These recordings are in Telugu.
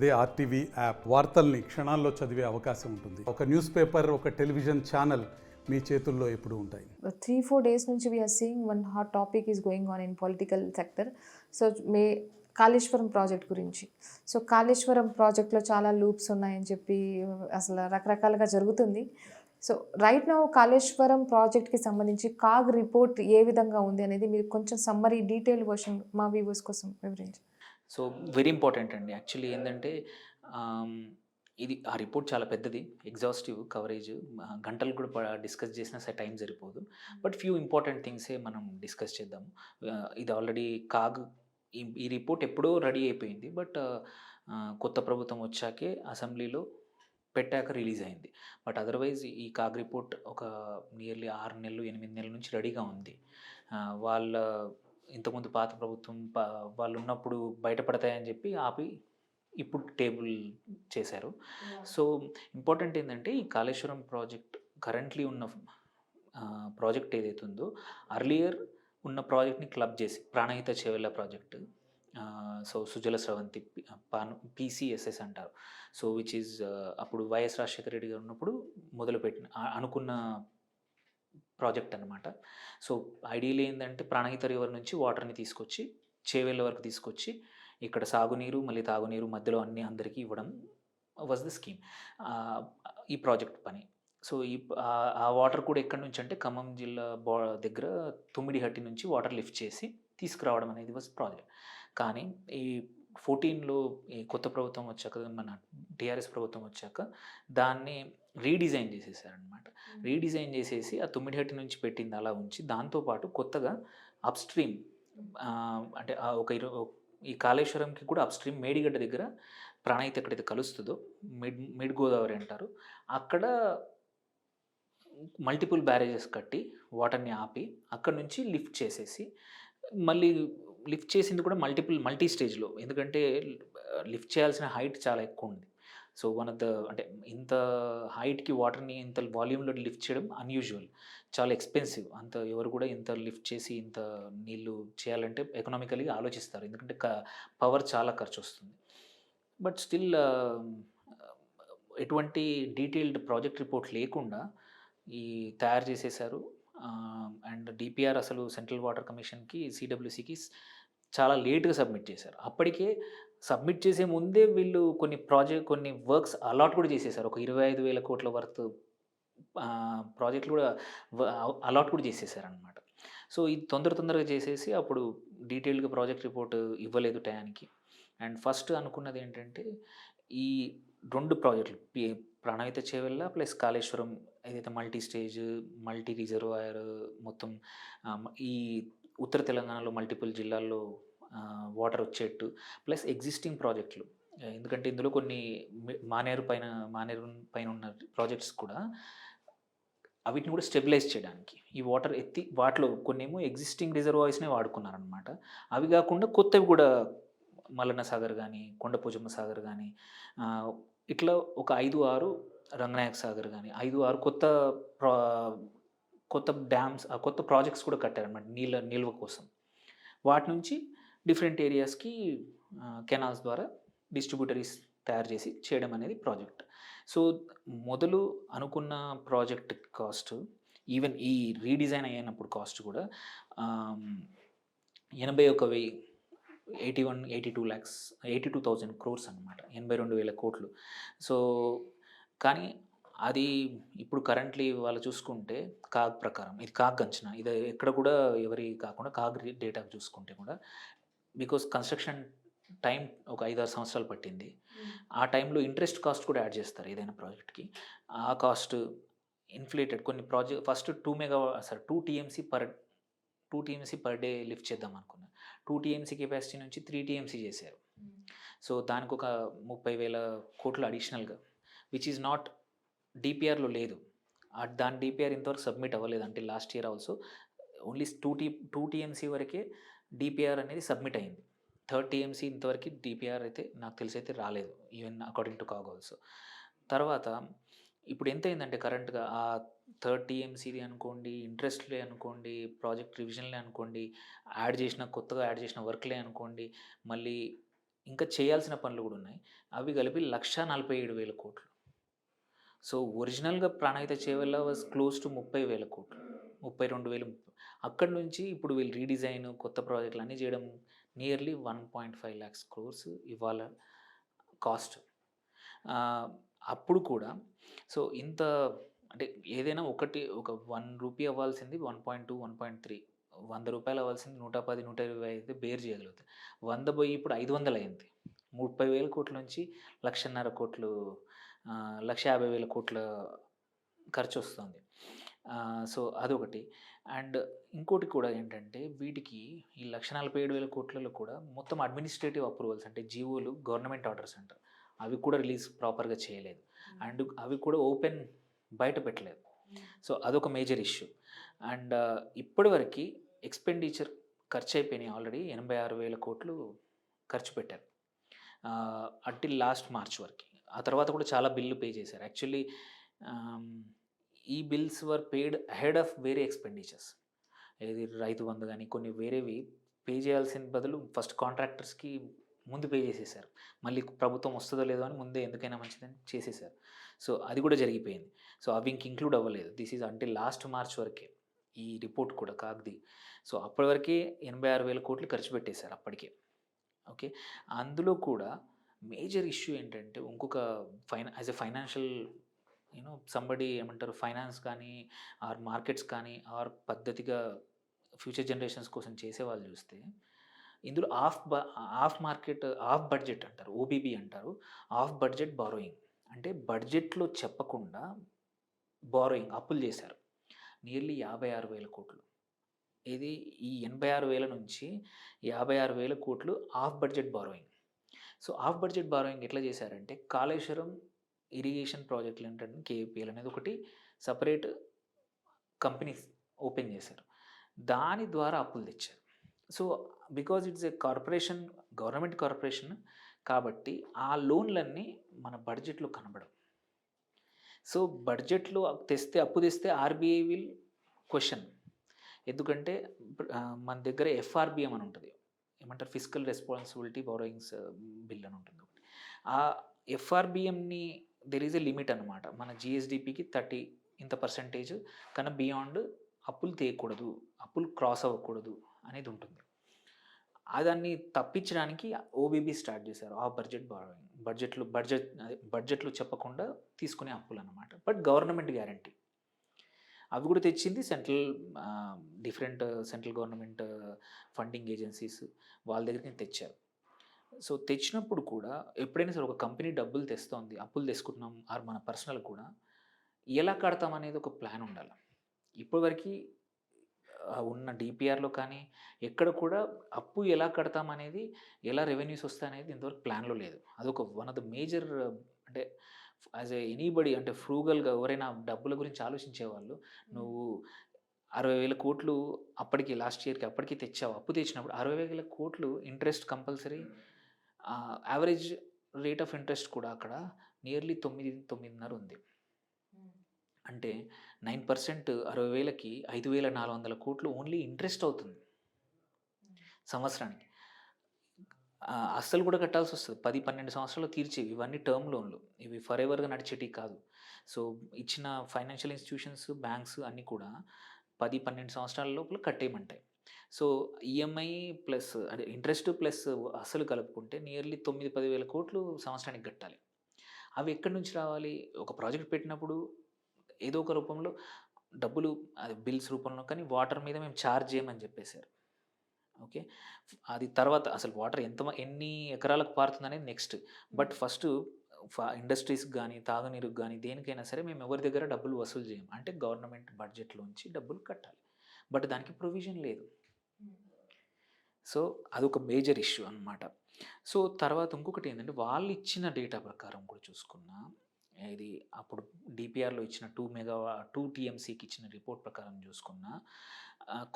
అదే ఆర్టీవీ యాప్ వార్తల్ని క్షణాల్లో చదివే అవకాశం ఉంటుంది. ఒక న్యూస్ పేపర్, ఒక టెలివిజన్ ఛానల్ మీ చేతుల్లో ఎప్పుడూ ఉంటాయి. 3-4 days నుంచి we are seeing one hot topic is going on in political sector. So Kaleshwaram project గురించి. సో కాళేశ్వరం ప్రాజెక్ట్లో చాలా లూప్స్ ఉన్నాయని చెప్పి అసలు రకరకాలుగా జరుగుతుంది. సో రైట్ నౌ కాళేశ్వరం ప్రాజెక్ట్కి సంబంధించి కాగ్ రిపోర్ట్ ఏ విధంగా ఉంది అనేది మీరు కొంచెం సమ్మరీ డీటెయిల్ వర్షన్ మా వ్యూవర్స్ కోసం వివరించండి. సో వెరీ ఇంపార్టెంట్ అండి. యాక్చువల్లీ ఏంటంటే ఇది ఆ రిపోర్ట్ చాలా పెద్దది, ఎగ్జాస్టివ్ కవరేజ్, గంటలు కూడా డిస్కస్ చేసినా సరే టైం సరిపోదు. బట్ ఫ్యూ ఇంపార్టెంట్ థింగ్సే మనం డిస్కస్ చేద్దాము. ఇది ఆల్రెడీ కాగ్ ఈ రిపోర్ట్ ఎప్పుడో రెడీ అయిపోయింది. బట్ కొత్త ప్రభుత్వం వచ్చాకే అసెంబ్లీలో పెట్టాక రిలీజ్ అయింది. బట్ అదర్వైజ్ ఈ కాగ్ రిపోర్ట్ ఒక నియర్లీ 6 నెలలు 8 నెలల నుంచి రెడీగా ఉంది. వాళ్ళ ఇంతకుముందు పాత ప్రభుత్వం వాళ్ళు ఉన్నప్పుడు బయటపడతాయని చెప్పి ఆపి ఇప్పుడు టేబుల్ చేశారు. సో ఇంపార్టెంట్ ఏంటంటే ఈ కాళేశ్వరం ప్రాజెక్ట్ కరెంట్లీ ఉన్న ప్రాజెక్ట్ ఏదైతే ఉందో అర్లియర్ ఉన్న ప్రాజెక్ట్ని క్లబ్ చేసి Pranahita Chevella project, so Sujala Sravanthi PCSS అంటారు. సో విచ్ ఈజ్ అప్పుడు వైఎస్ రాజశేఖర రెడ్డి గారు ఉన్నప్పుడు మొదలుపెట్టిన అనుకున్న ప్రాజెక్ట్ అనమాట. సో ఐడియల్ ఏంటంటే ప్రాణహిత రివర్ నుంచి వాటర్ని తీసుకొచ్చి చేవేళ్ళ వరకు తీసుకొచ్చి ఇక్కడ సాగునీరు మళ్ళీ తాగునీరు మధ్యలో అన్ని అందరికీ ఇవ్వడం వాజ్ ద స్కీమ్, ఈ ప్రాజెక్ట్ పని. సో ఆ వాటర్ కూడా ఎక్కడి నుంచి అంటే ఖమ్మం జిల్లా దగ్గర తుమ్మిడిహట్టి నుంచి వాటర్ లిఫ్ట్ చేసి తీసుకురావడం అనేది వాజ్ ప్రాజెక్ట్. కానీ ఈ 14లో ఈ కొత్త ప్రభుత్వం వచ్చాక, మన టీఆర్ఎస్ ప్రభుత్వం వచ్చాక దాన్ని రీడిజైన్ చేసేసారనమాట. రీడిజైన్ చేసేసి ఆ తుమ్మిడిహట్టి నుంచి పెట్టింది అలా ఉంచి దాంతోపాటు కొత్తగా అప్స్ట్రీమ్ అంటే ఈ కాళేశ్వరంకి కూడా అప్స్ట్రీమ్ మేడిగడ్డ దగ్గర ప్రాణహిత ఎక్కడైతే కలుస్తుందో మిడ్ గోదావరి అంటారు, అక్కడ మల్టిపుల్ బ్యారేజెస్ కట్టి వాటర్ని ఆపి అక్కడ నుంచి లిఫ్ట్ చేసేసి మళ్ళీ లిఫ్ట్ చేసింది కూడా మల్టీ స్టేజ్లో. ఎందుకంటే లిఫ్ట్ చేయాల్సిన హైట్ చాలా ఎక్కువ ఉంది. సో వన్ ఆఫ్ ద అంటే ఇంత హైట్కి వాటర్ని ఇంత వాల్యూమ్లో లిఫ్ట్ చేయడం అన్యూజువల్, చాలా ఎక్స్పెన్సివ్. అంత ఎవరు కూడా ఇంత లిఫ్ట్ చేసి ఇంత నీళ్ళు చేయాలంటే ఎకనామికల్గా ఆలోచిస్తారు, ఎందుకంటే పవర్ చాలా ఖర్చు వస్తుంది. బట్ స్టిల్ ఎటువంటి డీటెయిల్డ్ ప్రాజెక్ట్ రిపోర్ట్ లేకుండా ఈ తయారు చేసేసారు. అండ్ డిపిఆర్ అసలు సెంట్రల్ వాటర్ కమిషన్కి CWCకి చాలా లేట్గా సబ్మిట్ చేశారు. అప్పటికే సబ్మిట్ చేసే ముందే వీళ్ళు కొన్ని వర్క్స్ అలాట్ కూడా చేసేసారు. ఒక 25,000 కోట్ల వర్త్ ప్రాజెక్టులు కూడా అలాట్ కూడా చేసేసారనమాట. సో ఇది తొందరగా చేసేసి అప్పుడు డీటెయిల్డ్గా ప్రాజెక్ట్ రిపోర్ట్ ఇవ్వలేదు టయానికి. అండ్ ఫస్ట్ అనుకున్నది ఏంటంటే ఈ 2 ప్రాజెక్టులు ప్రాణహిత చేవెళ్ళ ప్లస్ కాళేశ్వరం ఏదైతే మల్టీ స్టేజ్ మల్టీ రిజర్వాయర్ మొత్తం ఈ ఉత్తర తెలంగాణలో మల్టిపుల్ జిల్లాల్లో వాటర్ వచ్చేట్టు ప్లస్ ఎగ్జిస్టింగ్ ప్రాజెక్టులు, ఎందుకంటే ఇందులో కొన్ని మానేరు పైన ఉన్న ప్రాజెక్ట్స్ కూడా వీటిని కూడా స్టెబిలైజ్ చేయడానికి ఈ వాటర్ వాటిలో కొన్నేమో ఎగ్జిస్టింగ్ రిజర్వాయర్స్నే వాడుకున్నారనమాట. అవి కాకుండా కొత్తవి కూడా మల్లన్న సాగర్ కానీ కొండపోచమ్మ సాగర్ కానీ ఇట్లా ఒక 5-6 రంగనాయక సాగర్ కానీ 5-6 కొత్త డ్యామ్స్ కొత్త ప్రాజెక్ట్స్ కూడా కట్టారన్నమాట నిల్వ కోసం. వాటి నుంచి డిఫరెంట్ ఏరియాస్కి కెనాల్స్ ద్వారా డిస్ట్రిబ్యూటరీస్ తయారు చేసి చేయడం అనేది ప్రాజెక్ట్. సో మొదలు అనుకున్న ప్రాజెక్ట్ కాస్ట్ ఈవెన్ ఈ రీడిజైన్ అయినప్పుడు కాస్ట్ కూడా 82,000 crores అనమాట, 82,000 కోట్లు. సో కానీ అది ఇప్పుడు కరెంట్లీ వాళ్ళు చూసుకుంటే కాగ్ ప్రకారం, ఇది కాగ్ అంచనా, ఇది ఎక్కడ కూడా ఎవరి కాకుండా కాగ్ డేటా చూసుకుంటే కూడా, బికాస్ కన్స్ట్రక్షన్ టైం ఒక 5-6 సంవత్సరాలు పట్టింది. ఆ టైంలో ఇంట్రెస్ట్ కాస్ట్ కూడా యాడ్ చేస్తారు ఏదైనా ప్రాజెక్ట్కి. ఆ కాస్ట్ ఇన్ఫ్లేటెడ్. కొన్ని project first 2 TMC per day lift చేద్దాం అనుకున్నాను. 2 TMC కెపాసిటీ నుంచి 3 TMC చేశారు. సో దానికి ఒక 30,000 కోట్లు అడిషనల్గా, విచ్ ఈజ్ నాట్ డిపిఆర్లో లేదు. దాని డిపిఆర్ ఇంతవరకు సబ్మిట్ అవ్వలేదు. అంటే last year also only 2 TMC వరకే డిపిఆర్ అనేది సబ్మిట్ అయింది. 3rd TMC ఇంతవరకు డిపిఆర్ అయితే నాకు తెలిసి అయితే రాలేదు, even according to CAG also. తర్వాత ఇప్పుడు ఎంత అయిందంటే కరెంట్గా ఆ 3rd TMCది అనుకోండి, ఇంట్రెస్ట్లే అనుకోండి, ప్రాజెక్ట్ రివిజన్లే అనుకోండి, కొత్తగా యాడ్ చేసిన వర్క్లే అనుకోండి, మళ్ళీ ఇంకా చేయాల్సిన పనులు కూడా ఉన్నాయి. అవి కలిపి 1,47,000 కోట్లు. సో, ఒరిజినల్‌గా Pranahita Chevella was close to 30,000 కోట్లు. 32,000 అక్కడి నుంచి ఇప్పుడు వీళ్ళు రీడిజైన్, కొత్త ప్రాజెక్టులు అన్నీ చేయడం నియర్లీ 1.5 లాక్స్ క్రోర్స్ ఇవాళ కాస్ట్. అప్పుడు కూడా సో, ఇంత అంటే ఏదైనా ఒక రూ. 1 అవ్వాల్సింది 1.2, 1.3 రూ. 100 అవ్వాల్సింది 110, 120 అయితే బేర్ చేయగలుగుతాయి. 100 పోయి ఇప్పుడు 500 అయింది. 30,000 కోట్ల నుంచి 1,50,000 కోట్లు 1,50,000 కోట్ల ఖర్చొస్తుంది. సో, అదొకటి. అండ్ ఇంకోటి కూడా ఏంటంటే వీటికి ఈ 1,47,000 కోట్లలో కూడా మొత్తం అడ్మినిస్ట్రేటివ్ అప్రూవల్స్ అంటే జీవోలు, గవర్నమెంట్ ఆర్డర్స్ అంటారు. అవి కూడా రిలీజ్ ప్రాపర్‌గా చేయలేదు. అండ్ అవి కూడా బయట పెట్టలేదు. సో, అదొక మేజర్ ఇష్యూ. అండ్ ఇప్పటివరకి ఎక్స్‌పెండిచర్ ఖర్చయిపోయినాయి ఆల్రెడీ 86,000 కోట్లు ఖర్చు పెట్టారు. అంటిల్ లాస్ట్ మార్చ్ వరకి. ఆ తర్వాత కూడా చాలా బిల్లు పే చేశారు. యాక్చువల్లీ ఈ bills were paid ahead of వేరే ఎక్స్‌పెండిచర్స్. ఏది రైతు బంధు గాని కొన్ని వేరేవి పే చేయాల్సిన బదులు ఫస్ట్ కాంట్రాక్టర్స్‌కి ముందు పే చేసేసారు. మళ్ళీ ప్రభుత్వం వస్తదో లేదో అని ముందే ఎందుకైనా మంచిదని చేసేసారు. సో, అది కూడా జరిగిపోయింది. సో, అవి ఇంక్లూడ్ అవ్వలేదు. This is until last March వరకే. ఈ రిపోర్ట్ కూడా కాగ్‌ది. సో, అప్పటి వరకే 86,000 కోట్లు ఖర్చు పెట్టేశారు అప్పటికే. ఓకే. అందులో కూడా మేజర్ ఇష్యూ ఏంటంటే ఇంకొక యాస్ ఎ ఫైనాన్షియల్ సంబడీ ఏమంటారు ఫైనాన్స్ కానీ ఆర్ మార్కెట్స్ కానీ ఆర్ పద్ధతిగా ఫ్యూచర్ జనరేషన్స్ కోసం చేసేవాళ్ళు చూస్తే ఇందులో ఆఫ్ బడ్జెట్ అంటారు. ఓబీబీ అంటారు. Of budget borrowing. అంటే బడ్జెట్‌లో చెప్పకుండా బారోయింగ్ అప్పులు చేశారు. నియర్లీ 56,000 కోట్లు. ఇది ఈ 86,000 నుంచి 56,000 కోట్లు of budget borrowing. So, of budget borrowing ఎట్లా చేశారంటే కాళేశ్వరం ఇరిగేషన్ ప్రాజెక్ట్ లిమిటెడ్ కేఏపీఎల్ అనేది ఒకటి సెపరేట్ కంపెనీ ఓపెన్ చేశారు. దాని ద్వారా అప్పులు తెచ్చారు. So, because it's a corporation, government corporation కాబట్టి ఆ లోన్‌లన్నీ మన బడ్జెట్‌లో కనబడవు. సో, బడ్జెట్‌లో అప్పు తెస్తే ఆర్‌బీఐ విల్ క్వెషన్. ఎందుకంటే మన దగ్గర ఎఫ్ఆర్‌బిఎం అని ఉంటది. ఏమంటారు ఫిస్కల్ రెస్పాన్సిబిలిటీ బారోయింగ్స్ బిల్ అని ఉంటుంది ఒకటి. ఆ ఎఫ్ఆర్‌బిఎంని దేర్ ఈజ్ ఎ లిమిట్ అనమాట. మన జీఎస్‌డీపీకి 30 ఇంత పర్సెంటేజ్ కన్నా బియాండ్ అప్పులు తీయకూడదు, అప్పులు క్రాస్ అవ్వకూడదు అనేది ఉంటుంది. దాన్ని తప్పించడానికి ఓబీబీ స్టార్ట్ చేశారు. ఆ బడ్జెట్ బారోయింగ్. బడ్జెట్‌లో చెప్పకుండా తీసుకునే అప్పులన్నమాట. But government guarantee. అవి కూడా తెచ్చింది different central government funding agencies వాళ్ళ దగ్గరికి తెచ్చారు. సో, తెచ్చినప్పుడు కూడా ఎప్పుడైనా సరే ఒక కంపెనీ డబ్బులు తెస్తోంది, అప్పులు తెచ్చుకుంటున్నాం ఆర్ మన పర్సనల్ కూడా ఎలా కడతాం అనేది ఒక ప్లాన్ ఉండాలి. ఇప్పటివరకి ఉన్న డిపిఆర్‌లో కానీ ఎక్కడ కూడా అప్పు ఎలా కడతాం అనేది, ఎలా రెవెన్యూస్ వస్తాయనేది ఇంతవరకు ప్లాన్‌లో లేదు. అదొక వన్ ఆఫ్ ద మేజర్ అంటే యాజ్ ఎనీబడీ అంటే ఫ్రూగల్‌గా ఎవరైనా డబ్బుల గురించి ఆలోచించేవాళ్ళు నువ్వు 60,000 కోట్లు అప్పటికి లాస్ట్ ఇయర్‌కి అప్పటికి తెచ్చావు. అప్పు తెచ్చినప్పుడు 60,000 కోట్లు interest compulsory. Average rate of interest కూడా అక్కడ నియర్లీ 9.5 ఉంది. అంటే 9% 60,000కి 5,400 కోట్లు ఓన్లీ ఇంట్రెస్ట్ అవుతుంది సంవత్సరానికి. అస్సలు కూడా కట్టాల్సి వస్తుంది. 10, 12 సంవత్సరాలు తీర్చేవి. ఇవన్నీ టర్మ్ లోన్లు. ఇవి ఫర్ ఎవర్‌గా నడిచేటివి కాదు. సో, ఇచ్చిన ఫైనాన్షియల్ ఇన్‌స్టిట్యూషన్స్, బ్యాంక్స్ అన్నీ కూడా 10, 12 సంవత్సరాల లోపల కట్టేయమంటాయి. సో, ఈఎంఐ ప్లస్ అదే ఇంట్రెస్ట్ ప్లస్ అసలు కలుపుకుంటే నియర్లీ 9, 10,000 కోట్లు సంవత్సరానికి కట్టాలి. అవి ఎక్కడి నుంచి రావాలి? ఒక ప్రాజెక్ట్ పెట్టినప్పుడు ఏదో ఒక రూపంలో డబ్బులు అది బిల్స్ రూపంలో కానీ వాటర్ మీద మేము ఛార్జ్ చేయమని చెప్పేశారు. ఓకే. అది తర్వాత అసలు వాటర్ ఎన్ని ఎకరాలకు పారుతుందనేది నెక్స్ట్. బట్ ఫస్ట్ ఇండస్ట్రీస్‌కి గానీ, తాగునీరుకి గానీ దేనికైనా సరే మేము ఎవరి దగ్గర డబ్బులు వసూలు చేయం. అంటే గవర్నమెంట్ బడ్జెట్‌లోంచి డబ్బులు కట్టాలి. బట్ దానికి ప్రొవిజన్ లేదు. సో, అదొక మేజర్ ఇష్యూ అన్నమాట. సో, తర్వాత ఇంకొకటి ఏంటంటే వాళ్ళు ఇచ్చిన డేటా ప్రకారం కూడా చూసుకున్నా ఇది అప్పుడు డిపిఆర్‌లో ఇచ్చిన 2 టీఎంసీకి ఇచ్చిన రిపోర్ట్ ప్రకారం చూసుకున్నా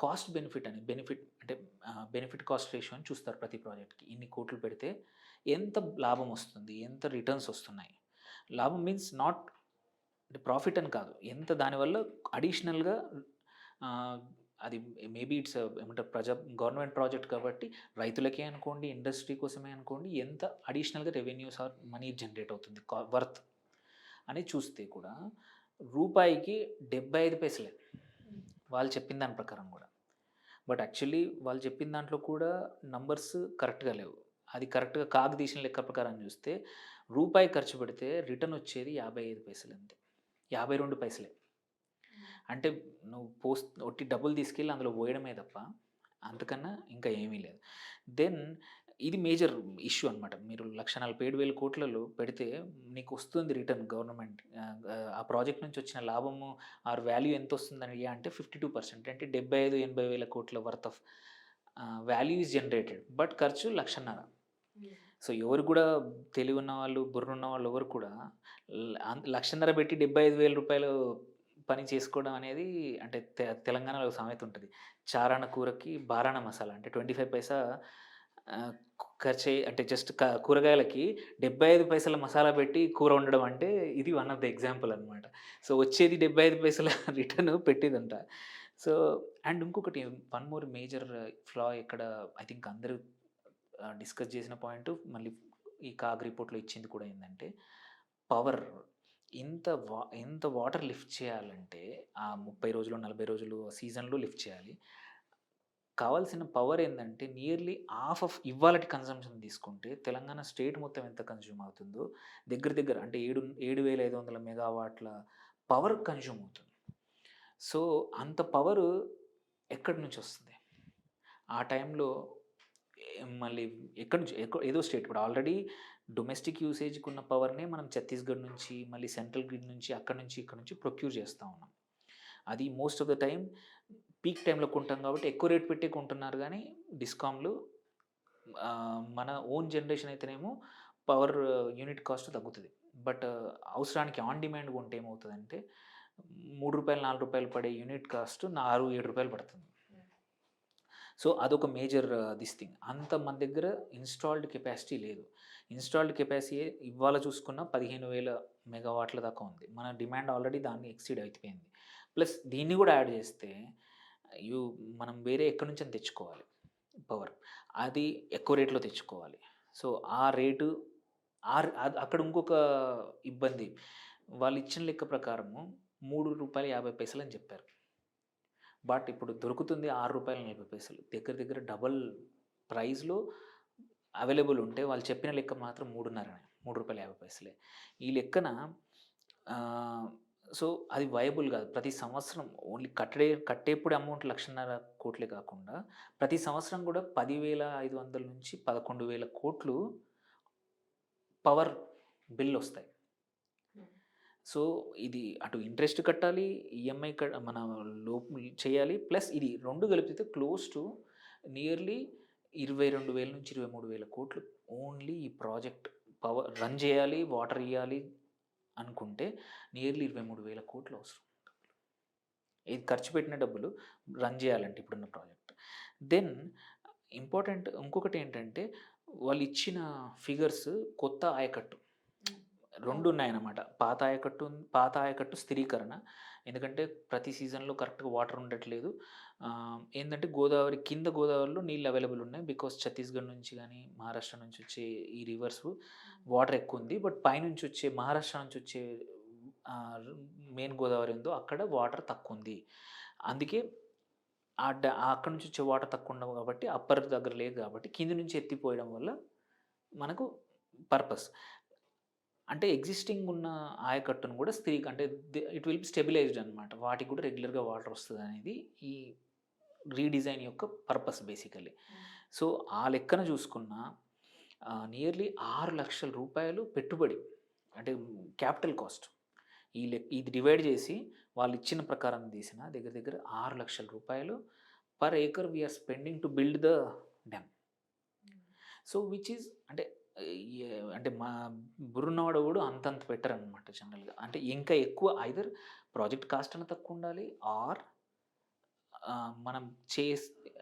కాస్ట్ బెనిఫిట్ అంటే బెనిఫిట్ కాస్ట్ రేషియో అని చూస్తారు ప్రతి ప్రాజెక్ట్‌కి. ఇన్ని కోట్లు పెడితే ఎంత లాభం వస్తుంది? ఎంత రిటర్న్స్ వస్తున్నాయి? లాభం మీన్స్ నాట్ అంటే ప్రాఫిట్ అని కాదు. ఎంత దానివల్ల అడిషనల్‌గా అది మేబీ ఇట్స్ ఏమంటారు గవర్నమెంట్ ప్రాజెక్ట్ కాబట్టి రైతులకే అనుకోండి, ఇండస్ట్రీ కోసమే అనుకోండి, ఎంత అడిషనల్గా రెవెన్యూస్ ఆర్ మనీ జనరేట్ అవుతుంది వర్త్ అని చూస్తే కూడా రూపాయికి 75 పైసలే వాళ్ళు చెప్పిన దాని ప్రకారం కూడా. బట్ యాక్చువల్లీ వాళ్ళు చెప్పిన దాంట్లో కూడా నంబర్స్ కరెక్ట్గా లేవు. అది కరెక్ట్గా కాకదీసిన లెక్క ప్రకారం చూస్తే రూపాయి ఖర్చు పెడితే రిటర్న్ వచ్చేది 55 పైసలు అంతే, 52 పైసలే. అంటే నువ్వు ఒట్టి డబ్బులు తీసుకెళ్ళి అందులో పోయడమే తప్ప అంతకన్నా ఇంకా ఏమీ లేదు. దెన్ ఇది మేజర్ ఇష్యూ అనమాట. మీరు 1,47,000 కోట్లలో పెడితే నీకు వస్తుంది రిటర్న్ గవర్నమెంట్, ఆ ప్రాజెక్ట్ నుంచి వచ్చిన లాభము ఆర్ వాల్యూ ఎంత వస్తుందని అంటే 52%, అంటే 75,000-80,000 కోట్ల worth of value is generated. But ఖర్చు 1,50,000. సో ఎవరు కూడా తెలివి ఉన్న వాళ్ళు, బుర్ర ఉన్న వాళ్ళు ఎవరు కూడా 1,50,000 పెట్టి 75,000 రూపాయలు పని చేసుకోవడం అనేది, అంటే తెలంగాణలో ఒక సామెత ఉంటుంది, చారాన కూరకి బారాన మసాలా. అంటే 25 పైసా ఖర్చు, అంటే జస్ట్ కూరగాయలకి 75 పైసల మసాలా పెట్టి కూర వండడం అంటే ఇది వన్ ఆఫ్ ద ఎగ్జాంపుల్ అనమాట. సో వచ్చేది 75 పైసల రిటర్న్ పెట్టేదంట. సో అండ్ ఇంకొకటి వన్ మోర్ మేజర్ ఫ్లా ఇక్కడ ఐ థింక్ అందరూ డిస్కస్ చేసిన పాయింట్, మళ్ళీ ఈ కాగ్ రిపోర్ట్లో ఇచ్చింది కూడా ఏంటంటే పవర్. ఇంత వాటర్ లిఫ్ట్ చేయాలంటే ఆ 30 రోజులు 40 రోజులు సీజన్లో లిఫ్ట్ చేయాలి. కావాల్సిన పవర్ ఏంటంటే నియర్లీ హాఫ్ ఆఫ్ ఇవాళటి కన్సంప్షన్ తీసుకుంటే తెలంగాణ స్టేట్ మొత్తం ఎంత కన్జ్యూమ్ అవుతుందో దగ్గర అంటే 7,500 మెగావాట్ల పవర్ కన్జ్యూమ్ అవుతుంది. సో అంత పవర్ ఎక్కడి నుంచి వస్తుంది ఆ టైంలో? మళ్ళీ ఎక్కడి నుంచి ఏదో స్టేట్ ఇప్పుడు ఆల్రెడీ డొమెస్టిక్ యూసేజ్కి ఉన్న పవర్నే మనం ఛత్తీస్గఢ్ నుంచి, మళ్ళీ సెంట్రల్ గ్రిడ్ నుంచి, అక్కడ నుంచి ప్రొక్యూర్ చేస్తూ ఉన్నాం. అది most of the time peak టైంలో కొంటాం కాబట్టి ఎక్కువ రేట్ పెట్టి కొంటున్నారు. కానీ డిస్కామ్లు మన ఓన్ జనరేషన్ అయితేనేమో పవర్ యూనిట్ కాస్ట్ తగ్గుతుంది. బట్ అవసరానికి ఆన్ డిమాండ్ కొంటే ఏమవుతుందంటే ₹3 ₹4 పడే యూనిట్ కాస్ట్ ₹6-7 పడుతుంది. సో అదొక మేజర్ దిస్ థింగ్. అంత మన దగ్గర ఇన్స్టాల్డ్ కెపాసిటీ లేదు. ఇన్స్టాల్డ్ కెపాసిటీ ఇవాళ చూసుకున్న 15,000 మెగావాట్ల దాకా ఉంది. మన డిమాండ్ ఆల్రెడీ దాన్ని ఎక్సీడ్ అయిపోయింది. ప్లస్ దీన్ని కూడా యాడ్ చేస్తే మనం వేరే ఎక్కడి నుంచి అని తెచ్చుకోవాలి పవర్, అది ఎక్కువ రేట్లో తెచ్చుకోవాలి. సో ఆ రేటు అక్కడ ఇంకొక ఇబ్బంది, వాళ్ళు ఇచ్చిన లెక్క ప్రకారము ₹3.50 అని చెప్పారు. బట్ ఇప్పుడు దొరుకుతుంది ₹6.40. దగ్గర డబల్ ప్రైస్లో అవైలబుల్ ఉంటే వాళ్ళు చెప్పిన లెక్క మాత్రం ₹3.50. ఈ లెక్కన సో అది వయబుల్ కాదు. ప్రతి సంవత్సరం ఓన్లీ కట్టేప్పుడు అమౌంట్ 1,50,000 కోట్లే కాకుండా ప్రతి సంవత్సరం కూడా 10,500 నుంచి 11,000 కోట్లు పవర్ బిల్ వస్తాయి. సో ఇది అటు ఇంట్రెస్ట్ కట్టాలి, ఈఎంఐ మన చేయాలి, ప్లస్ ఇది 2 కలిపితే క్లోజ్ టు నియర్లీ 22,000 నుంచి 23,000 కోట్లు ఓన్లీ ఈ ప్రాజెక్ట్ పవర్ రన్ చేయాలి, వాటర్ ఇవ్వాలి అనుకుంటే నియర్లీ 23,000 కోట్లు అవసరం. ఇది ఖర్చు పెట్టిన డబ్బులు రన్ చేయాలంటే ఇప్పుడున్న ప్రాజెక్ట్. దెన్ ఇంపార్టెంట్ ఇంకొకటి ఏంటంటే వాళ్ళు ఇచ్చిన ఫిగర్స్ కొత్త ఆయకట్టు 2 ఉన్నాయన్నమాట. పాత ఆయకట్టు స్థిరీకరణ, ఎందుకంటే ప్రతి సీజన్లో కరెక్ట్గా వాటర్ ఉండట్లేదు. ఏంటంటే కింద గోదావరిలో నీళ్ళు అవైలబుల్ ఉన్నాయి, బికాస్ ఛత్తీస్గఢ్ నుంచి కానీ మహారాష్ట్ర నుంచి వచ్చే ఈ రివర్స్ వాటర్ ఎక్కువ ఉంది. బట్ పైనుంచి వచ్చే మహారాష్ట్ర నుంచి వచ్చే మెయిన్ గోదావరి ఉందో అక్కడ వాటర్ తక్కువ ఉంది. అందుకే అక్కడ నుంచి వచ్చే వాటర్ తక్కువ ఉండవు కాబట్టి అప్పర్ దగ్గర లేదు కాబట్టి కింది నుంచి ఎత్తిపోయడం వల్ల మనకు పర్పస్ అంటే ఎగ్జిస్టింగ్ ఉన్న ఆయకట్టును కూడా అంటే ఇట్ విల్ బి స్టెబిలైజ్డ్ అనమాట. వాటికి కూడా రెగ్యులర్గా వాటర్ వస్తుంది అనేది ఈ రీడిజైన్ యొక్క పర్పస్ బేసికలీ. సో ఆ లెక్కన చూసుకున్న నియర్లీ ₹6,00,000 పెట్టుబడి, అంటే క్యాపిటల్ కాస్ట్. ఇది డివైడ్ చేసి వాళ్ళు ఇచ్చిన ప్రకారం తీసిన దగ్గర ₹6,00,000 per acre we are spending to build the dam. So which is అంటే మా బుర్రున్నవాడు కూడా అంతంత బెటర్ అనమాట జనరల్గా. అంటే ఇంకా ఎక్కువ ఐదర్ ప్రాజెక్ట్ కాస్ట్ అన్న తక్కువ ఉండాలి, ఆర్ మనం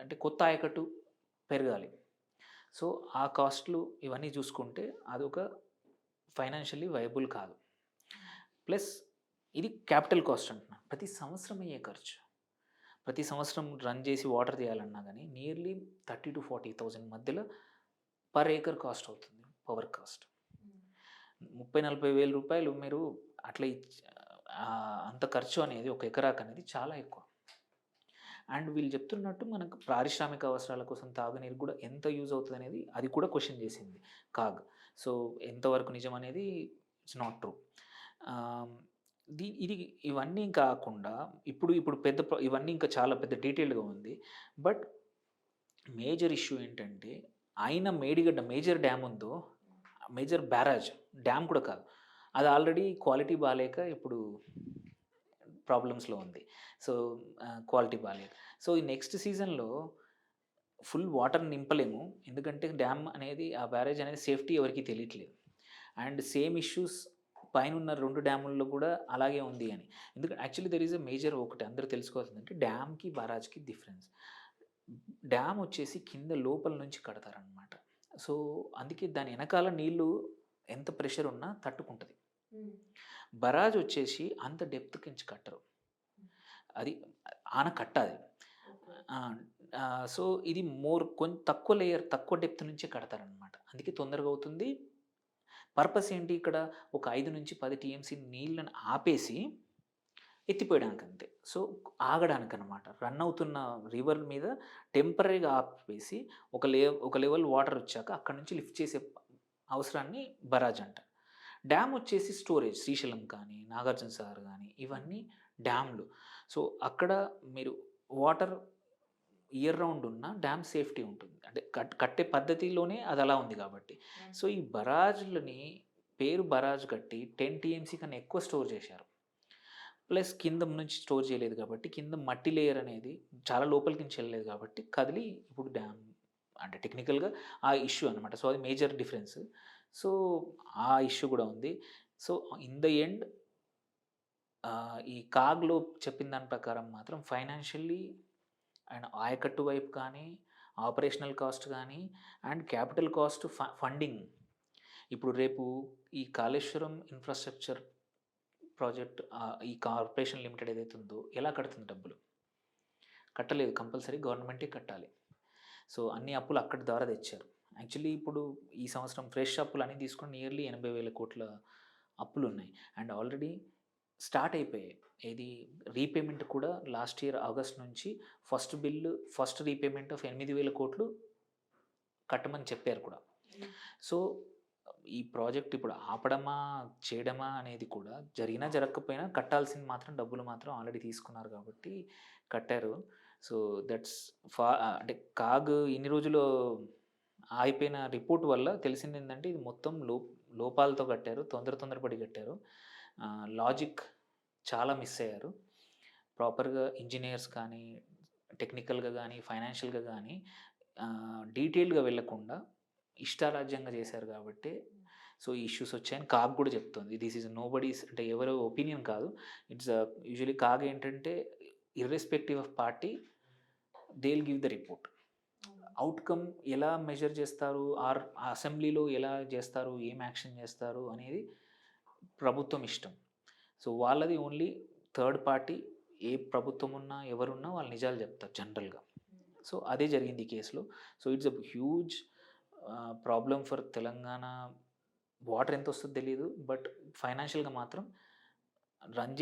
అంటే కొత్త ఆయకట్టు పెరగాలి. సో ఆ కాస్ట్లు ఇవన్నీ చూసుకుంటే అదొక ఫైనాన్షియల్లీ వైబుల్ కాదు. ప్లస్ ఇది క్యాపిటల్ కాస్ట్ అంటున్నాను, ప్రతి సంవత్సరం అయ్యే ఖర్చు. ప్రతి సంవత్సరం రన్ చేసి వాటర్ చేయాలన్నా కానీ నియర్లీ 30,000 to 40,000 మధ్యలో పర్ ఏకర్ కాస్ట్ అవుతుంది పవర్ కాస్ట్. 30,000-40,000 వేల రూపాయలు మీరు అట్లా అంత ఖర్చు అనేది ఒక ఎకరాకు అనేది చాలా ఎక్కువ. అండ్ వీళ్ళు చెప్తున్నట్టు మనకు పారిశ్రామిక అవసరాల కోసం తాగునీరు కూడా ఎంత యూజ్ అవుతుంది అనేది అది కూడా క్వశ్చన్ చేసింది కాగ్. సో ఎంతవరకు నిజం అనేది ఇట్స్ నాట్ ట్రూ. ఇది ఇవన్నీ కాకుండా ఇప్పుడు ఇవన్నీ ఇంకా చాలా పెద్ద డీటెయిల్డ్గా ఉంది. బట్ మేజర్ ఇష్యూ ఏంటంటే ఆయన మేడిగడ్డ మేజర్ డ్యామ్ ఉందో, మేజర్ బ్యారాజ్ డ్యామ్ కూడా కాదు, అది ఆల్రెడీ క్వాలిటీ బాగాలేక ఇప్పుడు ప్రాబ్లమ్స్లో ఉంది. సో క్వాలిటీ బాగాలేక సో ఈ నెక్స్ట్ సీజన్లో ఫుల్ వాటర్ నింపలేము, ఎందుకంటే డ్యామ్ అనేది ఆ బ్యారేజ్ అనేది సేఫ్టీ ఎవరికి తెలియట్లేదు. అండ్ సేమ్ ఇష్యూస్ పైన ఉన్న 2 డ్యాముల్లో కూడా అలాగే ఉంది అని. ఎందుకంటే actually there is a major ఒకటి అందరూ తెలుసుకోవాల్సిందంటే డ్యామ్కి బారాజ్కి డిఫరెన్స్. డ్యామ్ వచ్చేసి కింద లోపల నుంచి కడతారనమాట. సో అందుకే దాని వెనకాల నీళ్ళు ఎంత ప్రెషర్ ఉన్నా తట్టుకుంటుంది. బరాజ్ వచ్చేసి అంత డెప్త్ కించి కట్టరు, అది ఆనకట్ట అది. సో ఇది కొంచెం తక్కువ లేయర్ తక్కువ డెప్త్ నుంచే కడతారనమాట, అందుకే తొందరగా అవుతుంది. పర్పస్ ఏంటి ఇక్కడ, ఒక 5 నుంచి 10 TMC నీళ్ళని ఆపేసి ఎత్తిపోయడానికి అంతే. సో ఆగడానికి అనమాట, రన్ అవుతున్న రివర్ మీద టెంపరీగా ఆపేసి ఒక లెవెల్ వాటర్ వచ్చాక అక్కడ నుంచి లిఫ్ట్ చేసే అవసరాన్ని బరాజ్ అంటారు. డ్యామ్ వచ్చేసి స్టోరేజ్, శ్రీశైలం కానీ నాగార్జున సాగర్ కానీ ఇవన్నీ డ్యామ్లు. సో అక్కడ మీరు వాటర్ ఇయర్ రౌండ్ ఉన్న డ్యామ్ సేఫ్టీ ఉంటుంది, అంటే కట్టే పద్ధతిలోనే అది అలా ఉంది కాబట్టి. సో ఈ బరాజ్లని పేరు బరాజ్ కట్టి 10 TMC కన్నా ఎక్కువ స్టోర్ చేశారు. ప్లస్ కింద నుంచి స్టోర్ చేయలేదు కాబట్టి కింద మట్టి లేయర్ అనేది చాలా లోపలికి నుంచి వెళ్ళలేదు కాబట్టి కదిలి ఇప్పుడు డ్యామ్ అంటే టెక్నికల్గా ఆ ఇష్యూ అనమాట. సో అది మేజర్ డిఫరెన్స్. సో ఆ ఇష్యూ కూడా ఉంది. సో ఇన్ ద ఎండ్ ఈ కాగ్లో చెప్పిన దాని ప్రకారం మాత్రం ఫైనాన్షియల్లీ అండ్ ఆయకట్టు వైపు కానీ, ఆపరేషనల్ కాస్ట్ కానీ, అండ్ క్యాపిటల్ కాస్ట్ ఫండింగ్. ఇప్పుడు రేపు ఈ కాళేశ్వరం ఇన్ఫ్రాస్ట్రక్చర్ ప్రాజెక్ట్ ఈ కార్పొరేషన్ లిమిటెడ్ ఏదైతే ఉందో ఎలా కడుతుంది, డబ్బులు కట్టలేదు, కంపల్సరీ గవర్నమెంటే కట్టాలి. సో అన్ని అప్పులు అక్కడి ద్వారా తెచ్చారు. యాక్చువల్లీ ఇప్పుడు ఈ సంవత్సరం ఫ్రెష్ అప్పులు అన్నీ తీసుకొని నియర్లీ 80,000 కోట్ల అప్పులు ఉన్నాయి. అండ్ ఆల్రెడీ స్టార్ట్ అయిపోయాయి. ఇది రీపేమెంట్ కూడా లాస్ట్ ఇయర్ ఆగస్ట్ నుంచి ఫస్ట్ రీపేమెంట్ ఆఫ్ 8,000 కోట్లు కట్టమని చెప్పారు కూడా. సో ఈ ప్రాజెక్ట్ ఇప్పుడు ఆపడమా చేయడమా అనేది కూడా జరిగినా జరగకపోయినా కట్టాల్సింది మాత్రం డబ్బులు మాత్రం ఆల్రెడీ తీసుకున్నారు కాబట్టి కట్టారు. సో దట్స్ అంటే కాగ్ ఇన్ని రోజులు అయిపోయిన రిపోర్ట్ వల్ల తెలిసింది ఏంటంటే ఇది మొత్తం లోపాలతో కట్టారు, తొందరపడి కట్టారు. లాజిక్ చాలా మిస్ అయ్యారు. ప్రాపర్గా ఇంజనీర్స్ కానీ, టెక్నికల్గా కానీ, ఫైనాన్షియల్గా కానీ డీటెయిల్డ్గా వెళ్ళకుండా ఇష్టారాజ్యంగా చేశారు కాబట్టి సో ఈ ఇష్యూస్ వచ్చాయని కాగ్ కూడా చెప్తుంది. దిస్ ఈజ్ నోబడీస్ అంటే ఎవరో ఒపీనియన్ కాదు. ఇట్స్ యూజువలీ కాగ్ ఏంటంటే irrespective of party they will give the report. Outcome ఎలా మెజర్ చేస్తారు, ఆర్ అసెంబ్లీలో ఎలా చేస్తారు, ఏం యాక్షన్ చేస్తారు అనేది ప్రభుత్వం ఇష్టం. సో వాళ్ళది ఓన్లీ థర్డ్ పార్టీ, ఏ ప్రభుత్వం ఉన్నా ఎవరున్నా వాళ్ళు నిజాలు చెప్తారు జనరల్గా. సో అదే జరిగింది ఈ కేసులో. So it's a huge problem for Telangana. Water ఎంత వస్తుందో తెలియదు, బట్ ఫైనాన్షియల్గా మాత్రం రన్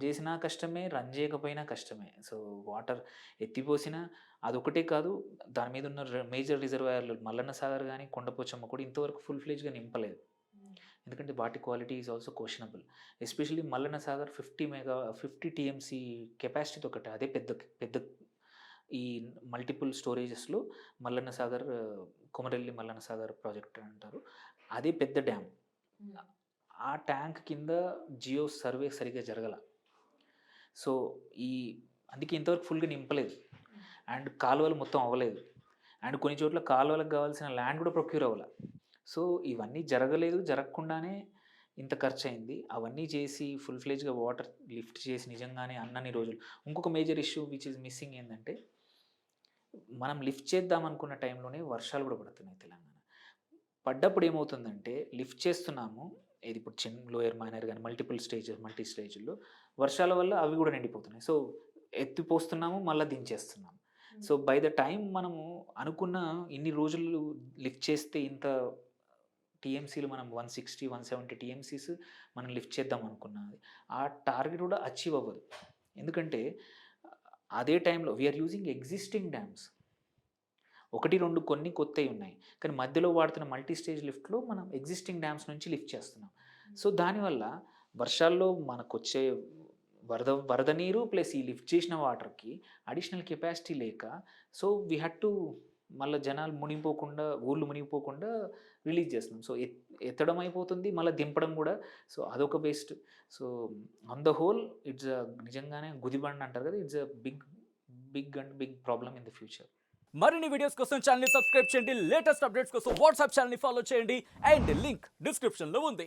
చేసినా కష్టమే, రన్ చేయకపోయినా కష్టమే. సో వాటర్ ఎత్తిపోసినా అదొకటే కాదు, దాని మీద ఉన్న మేజర్ రిజర్వాయర్లు మల్లన్న సాగర్ కానీ కొండపోచమ్మ కూడా ఇంతవరకు ఫుల్ ఫ్లెజ్గా నింపలేదు, ఎందుకంటే వాటి quality is also questionable. Especially Mallanna Sagar 50 TMC కెపాసిటీతో ఒకటి, అదే పెద్ద ఈ మల్టిపుల్ స్టోరేజెస్లో మల్లన్న సాగర్, కొమరెల్లి మల్లన్న సాగర్ ప్రాజెక్ట్ అంటారు, అదే పెద్ద డ్యామ్. ఆ ట్యాంక్ కింద జియో సర్వే సరిగ్గా జరగల. సో అందుకే ఇంతవరకు ఫుల్గా నింపలేదు. అండ్ కాలువలు మొత్తం అవ్వలేదు. అండ్ కొన్ని చోట్ల కాలువలకు కావాల్సిన ల్యాండ్ కూడా ప్రొక్యూర్ అవ్వాల. సో ఇవన్నీ జరగకుండానే ఇంత ఖర్చు అయింది. అవన్నీ చేసి ఫుల్ ఫ్లెజ్గా వాటర్ లిఫ్ట్ చేసి నిజంగానే అన్నన్ని రోజులు. ఇంకొక major issue which is missing ఏంటంటే, మనం లిఫ్ట్ చేద్దాం అనుకున్న టైంలోనే వర్షాలు కూడా పడుతున్నాయి తెలంగాణ. పడ్డప్పుడు ఏమవుతుందంటే, లిఫ్ట్ చేస్తున్నాము, ఇది ఇప్పుడు చిన్న లోయర్ మైనర్ కానీ మల్టీ స్టేజ్లో వర్షాల వల్ల అవి కూడా నిండిపోతున్నాయి. సో ఎత్తిపోస్తున్నాము, మళ్ళీ దించేస్తున్నాము. సో బై ద టైం మనము అనుకున్న ఇన్ని రోజులు లిఫ్ట్ చేస్తే ఇంత టీఎంసీలు మనం 160, 170 టీఎంసీస్ మనం లిఫ్ట్ చేద్దాం అనుకున్నది. ఆ టార్గెట్ కూడా అచీవ్ అవ్వదు. ఎందుకంటే అదే టైంలో వీఆర్ యూజింగ్ ఎగ్జిస్టింగ్ డ్యామ్స్. 1, 2 కొన్ని కొత్తవి ఉన్నాయి. కానీ మధ్యలో వాడుతున్న మల్టీ స్టేజ్ లిఫ్ట్లో మనం ఎగ్జిస్టింగ్ డ్యామ్స్ నుంచి లిఫ్ట్ చేస్తున్నాం. సో దానివల్ల వర్షాల్లో మనకొచ్చే వరద నీరు ప్లస్ ఈ లిఫ్ట్ చేసిన వాటర్కి అడిషనల్ కెపాసిటీ లేక, సో వీ హ్యాడ్ టు మళ్ళీ జనాలు మునిగిపోకుండా, ఊళ్ళు మునిగిపోకుండా రిలీజ్ చేస్తున్నాం. సో ఎత్తడం అయిపోతుంది, మళ్ళీ దింపడం కూడా. సో అదొక waste. So on the whole it's నిజంగానే గుదిబండ అంటారు కదా, it's big problem in the future. మరిన్ని వీడియోస్ కోసం ఛానల్ ని సబ్స్క్రైబ్ చేయండి. లేటెస్ట్ అప్డేట్స్ కోసం వాట్సాప్ ఛానల్ ని ఫాలో చేయండి. అండ్ లింక్ డిస్క్రిప్షన్ లో ఉంది.